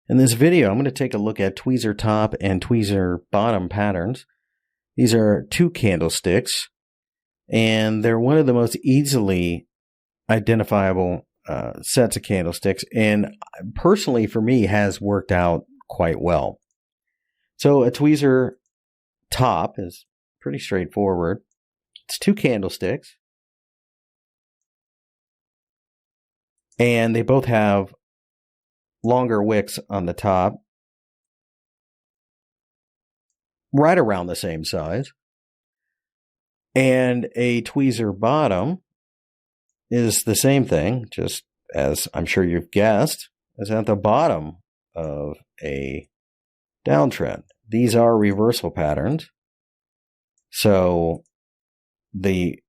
In this video, I'm going to take a look at tweezer top and tweezer bottom patterns. These are two candlesticks, and they're one of the most easily identifiable sets of candlesticks, and personally for me has worked out quite well. So a tweezer top is pretty straightforward. It's two candlesticks, and they both have longer wicks on the top, right around the same size. And a tweezer bottom is the same thing, just as I'm sure you've guessed, is at the bottom of a downtrend. These are reversal patterns. So the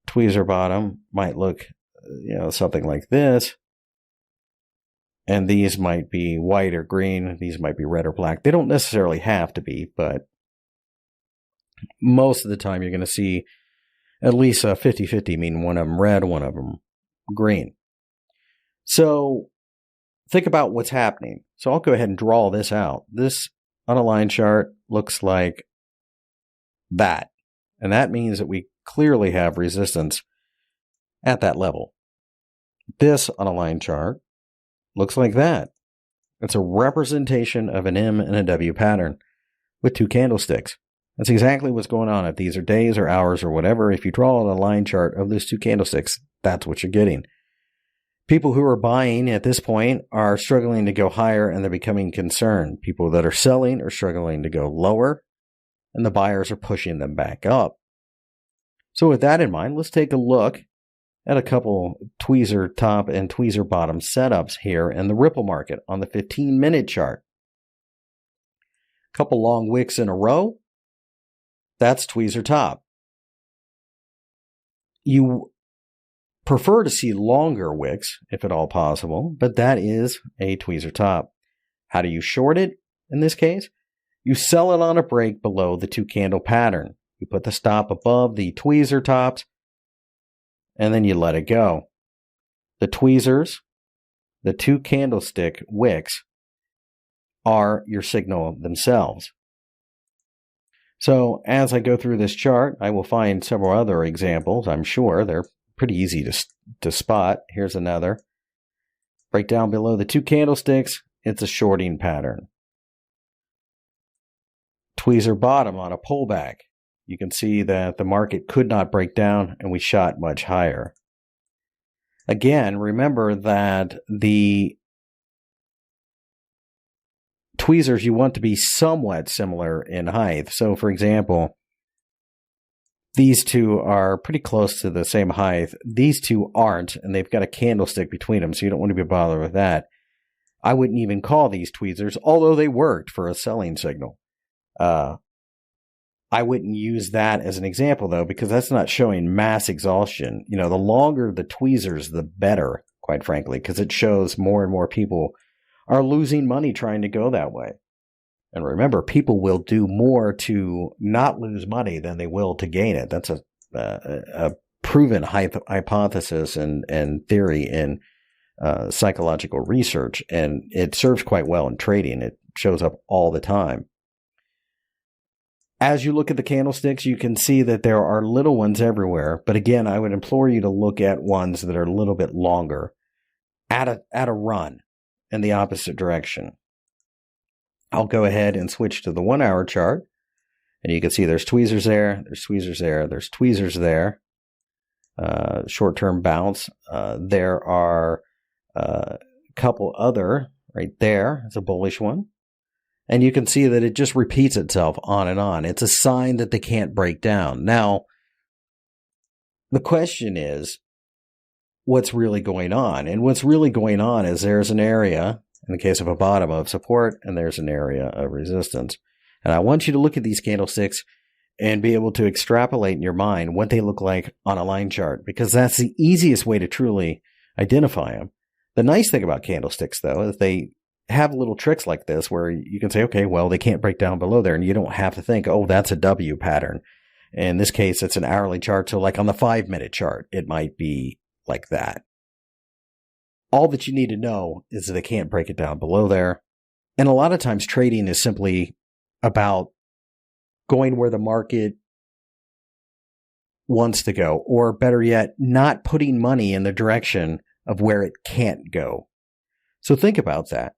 tweezer bottom might look, something like this. And these might be white or green. These might be red or black. They don't necessarily have to be, but most of the time you're going to see at least a 50-50, meaning one of them red, one of them green. So think about what's happening. So I'll go ahead and draw this out. This unaligned chart looks like that. And that means that we clearly have resistance at that level. This unaligned chart looks like that. It's a representation of an M and a W pattern with two candlesticks. That's exactly what's going on. If these are days or hours or whatever, if you draw a line chart of those two candlesticks, that's what you're getting. People who are buying at this point are struggling to go higher and they're becoming concerned. People that are selling are struggling to go lower, and the buyers are pushing them back up. So with that in mind, let's take a look at a couple tweezer top and tweezer bottom setups here in the Ripple market on the 15-minute chart. A couple long wicks in a row. That's tweezer top. You prefer to see longer wicks, if at all possible, but that is a tweezer top. How do you short it in this case? You sell it on a break below the two candle pattern. You put the stop above the tweezer tops, and then you let it go. The tweezers, the two candlestick wicks, are your signal themselves. So as I go through this chart, I will find several other examples. I'm sure they're pretty easy to spot. Here's another. Break down below the two candlesticks. It's a shorting pattern. Tweezer bottom on a pullback. You can see that the market could not break down and we shot much higher. Again, remember that the tweezers you want to be somewhat similar in height. So for example, these two are pretty close to the same height. These two aren't, and they've got a candlestick between them, so you don't want to be bothered with that. I wouldn't even call these tweezers, although they worked for a selling signal. I wouldn't use that as an example, though, because that's not showing mass exhaustion. The longer the tweezers, the better, quite frankly, because it shows more and more people are losing money trying to go that way. And remember, people will do more to not lose money than they will to gain it. That's a proven hypothesis and theory in psychological research, and it serves quite well in trading. It shows up all the time. As you look at the candlesticks, you can see that there are little ones everywhere. But again, I would implore you to look at ones that are a little bit longer at a run in the opposite direction. I'll go ahead and switch to the 1 hour chart. And you can see there's tweezers there, there's tweezers there, there's tweezers there. Short-term bounce. There are a couple other right there. It's a bullish one. And you can see that it just repeats itself on and on. It's a sign that they can't break down. Now, the question is, what's really going on? And what's really going on is there's an area, in the case of a bottom, of support, and there's an area of resistance. And I want you to look at these candlesticks and be able to extrapolate in your mind what they look like on a line chart, because that's the easiest way to truly identify them. The nice thing about candlesticks, though, is they have little tricks like this where you can say, okay, well, they can't break down below there, and you don't have to think, oh, that's a W pattern. In this case, it's an hourly chart. So like on the 5-minute chart, it might be like that. All that you need to know is that they can't break it down below there. And a lot of times trading is simply about going where the market wants to go, or better yet, not putting money in the direction of where it can't go. So think about that.